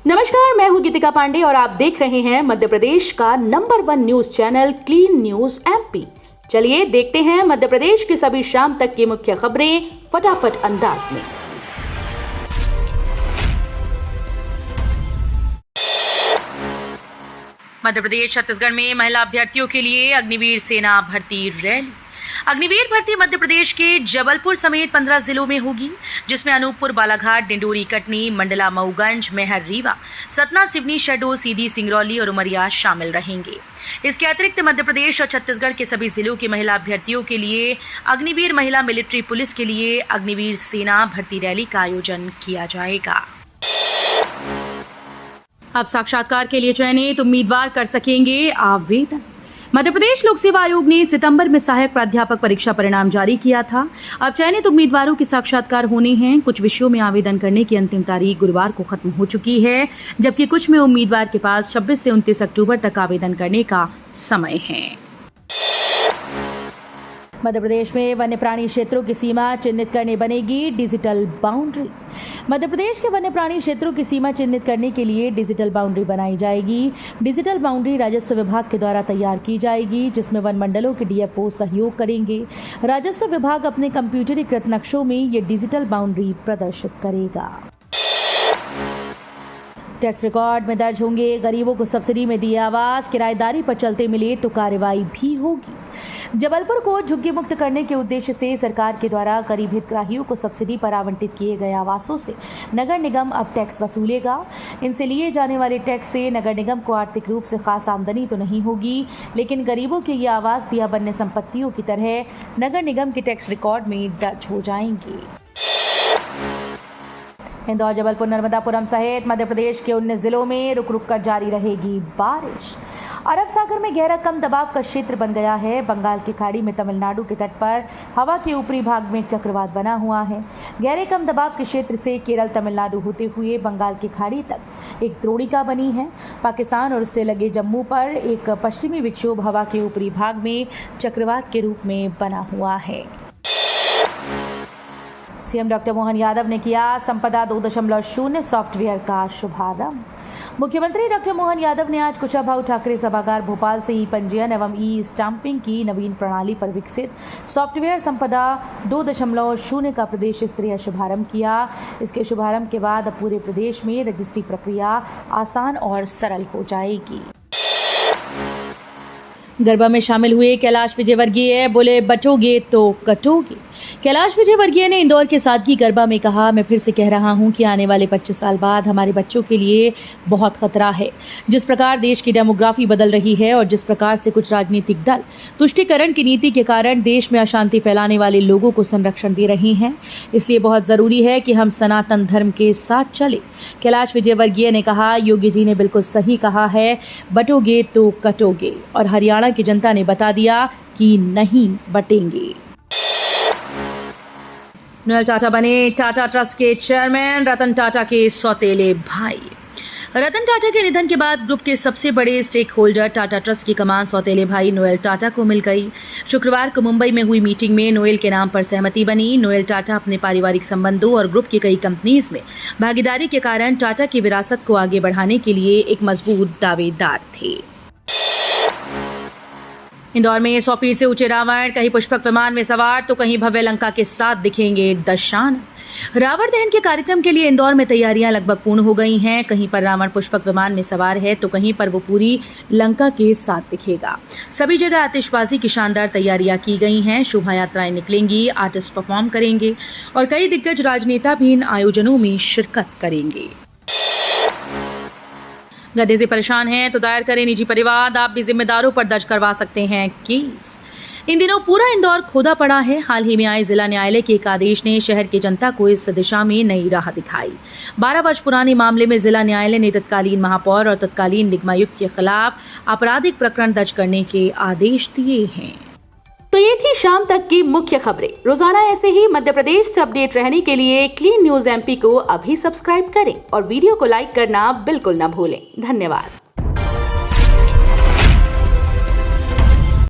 नमस्कार, मैं हूं गीतिका पांडे और आप देख रहे हैं मध्य प्रदेश का number 1 news channel clean news MP. चलिए देखते हैं मध्य प्रदेश की सभी शाम तक की मुख्य खबरें फटाफट अंदाज में। मध्य प्रदेश छत्तीसगढ़ में महिला अभ्यर्थियों के लिए अग्निवीर सेना भर्ती रैली। अग्निवीर भर्ती मध्य प्रदेश के जबलपुर समेत 15 जिलों में होगी, जिसमें अनूपपुर, बालाघाट, डिंडोरी, कटनी, मंडला, मऊगंज, मैहर, रीवा, सतना, सिवनी, शहडोल, सीधी, सिंगरौली और उमरिया शामिल रहेंगे। इसके अतिरिक्त मध्य प्रदेश और छत्तीसगढ़ के सभी जिलों की महिला अभ्यर्थियों के लिए अग्निवीर, महिला मिलिट्री पुलिस के लिए अग्निवीर सेना भर्ती रैली का आयोजन किया जाएगा। अब साक्षात्कार के लिए चयनित उम्मीदवार कर सकेंगे आवेदन। मध्य प्रदेश लोक सेवा आयोग ने सितंबर में सहायक प्राध्यापक परीक्षा परिणाम जारी किया था। अब चयनित उम्मीदवारों के साक्षात्कार होने हैं। कुछ विषयों में आवेदन करने की अंतिम तारीख गुरुवार को खत्म हो चुकी है, जबकि कुछ में उम्मीदवार के पास 26 से 29 अक्टूबर तक आवेदन करने का समय है। मध्य प्रदेश में वन्य प्राणी क्षेत्रों की सीमा चिन्हित करने बनेगी डिजिटल बाउंड्री। मध्य प्रदेश के वन्य प्राणी क्षेत्रों की सीमा चिन्हित करने के लिए डिजिटल बाउंड्री बनाई जाएगी। डिजिटल बाउंड्री राजस्व विभाग के द्वारा तैयार की जाएगी, जिसमें वन मंडलों के डीएफओ सहयोग करेंगे। राजस्व विभाग अपने कंप्यूटरीकृत नक्शों में ये डिजिटल बाउंड्री प्रदर्शित करेगा। टैक्स रिकॉर्ड में दर्ज होंगे गरीबों को सब्सिडी में दिए आवास। किराएदारी पर चलते मिले तो कार्रवाई भी होगी। जबलपुर को झुग्गी मुक्त करने के उद्देश्य से सरकार के द्वारा गरीब हितग्राहियों को सब्सिडी पर आवंटित किए गए आवासों से नगर निगम अब टैक्स वसूलेगा। इनसे लिए जाने वाले टैक्स से नगर निगम को आर्थिक रूप से खास आमदनी तो नहीं होगी, लेकिन गरीबों के ये आवास भी अब अन्य संपत्तियों की तरह नगर निगम के टैक्स रिकॉर्ड में दर्ज हो जाएंगे। इंदौर, जबलपुर, नर्मदापुरम सहित मध्य प्रदेश के 19 जिलों में रुक रुक कर जारी रहेगी बारिश। अरब सागर में गहरा कम दबाव का क्षेत्र बन गया है। बंगाल की खाड़ी में तमिलनाडु के तट पर हवा के ऊपरी भाग में एक चक्रवात बना हुआ है। गहरे कम दबाव के क्षेत्र से केरल, तमिलनाडु होते हुए बंगाल की खाड़ी तक एक द्रोणिका बनी है। पाकिस्तान और उससे लगे जम्मू पर एक पश्चिमी विक्षोभ हवा के ऊपरी भाग में चक्रवात के रूप में बना हुआ है। सीएम डॉक्टर मोहन यादव ने किया संपदा 2.0 सॉफ्टवेयर का शुभारंभ। मुख्यमंत्री डॉक्टर मोहन यादव ने आज कुशाभाऊ ठाकरे सभागार भोपाल से ई पंजीयन एवं ई स्टाम्पिंग की नवीन प्रणाली पर विकसित सॉफ्टवेयर संपदा 2.0 का प्रदेश स्तरीय शुभारंभ किया। इसके शुभारंभ के बाद अब पूरे प्रदेश में रजिस्ट्री प्रक्रिया आसान और सरल हो जाएगी। गरबा में शामिल हुए कैलाश विजयवर्गीय बोले, बटोगे तो कटोगे। कैलाश विजयवर्गीय ने इंदौर के सादगी गरबा में कहा, मैं फिर से कह रहा हूं कि आने वाले 25 साल बाद हमारे बच्चों के लिए बहुत खतरा है। जिस प्रकार देश की डेमोग्राफी बदल रही है और जिस प्रकार से कुछ राजनीतिक दल तुष्टीकरण की नीति के कारण देश में अशांति फैलाने वाले लोगों को संरक्षण दे रहे हैं, इसलिए बहुत जरूरी है कि हम सनातन धर्म के साथ चले। कैलाश विजयवर्गीय ने कहा, योगी जी ने बिल्कुल सही कहा है, बटोगे तो कटोगे, और हरियाणा की जनता ने बता दिया कि नहीं बटेंगे। नोएल टाटा बने टाटा ट्रस्ट के चेयरमैन। रतन टाटा के सौतेले भाई। रतन टाटा के निधन के बाद ग्रुप के सबसे बड़े स्टेक होल्डर टाटा ट्रस्ट की कमान सौतेले भाई नोएल टाटा को मिल गई। शुक्रवार को मुंबई में हुई मीटिंग में नोएल के नाम पर सहमति बनी। नोएल टाटा अपने पारिवारिक संबंधों और ग्रुप की कई कंपनीज में भागीदारी के कारण टाटा की विरासत को आगे बढ़ाने के लिए एक मजबूत दावेदार थे। इंदौर में 100 फीट से ऊंचे रावण, कहीं पुष्पक विमान में सवार तो कहीं भव्य लंका के साथ दिखेंगे दशानन। रावण दहन के कार्यक्रम के लिए इंदौर में तैयारियां लगभग पूर्ण हो गई हैं। कहीं पर रावण पुष्पक विमान में सवार है तो कहीं पर वो पूरी लंका के साथ दिखेगा। सभी जगह आतिशबाजी की शानदार तैयारियां की गई हैं। शोभा यात्राएं निकलेंगी, आर्टिस्ट परफॉर्म करेंगे और कई दिग्गज राजनेता भी इन आयोजनों में शिरकत करेंगे। गड्ढे से परेशान हैं तो दायर करें निजी परिवाद। आप भी जिम्मेदारों पर दर्ज करवा सकते हैं केस। इन दिनों पूरा इंदौर खोदा पड़ा है। हाल ही में आए जिला न्यायालय के एक आदेश ने शहर की जनता को इस दिशा में नई राह दिखाई। 12 वर्ष पुराने मामले में जिला न्यायालय ने तत्कालीन महापौर और तत्कालीन निगमायुक्त के खिलाफ आपराधिक प्रकरण दर्ज करने के आदेश दिए हैं। तो ये थी शाम तक की मुख्य खबरें। रोजाना ऐसे ही मध्य प्रदेश से अपडेट रहने के लिए क्लीन न्यूज एमपी को अभी सब्सक्राइब करें और वीडियो को लाइक करना बिल्कुल न भूलें। धन्यवाद।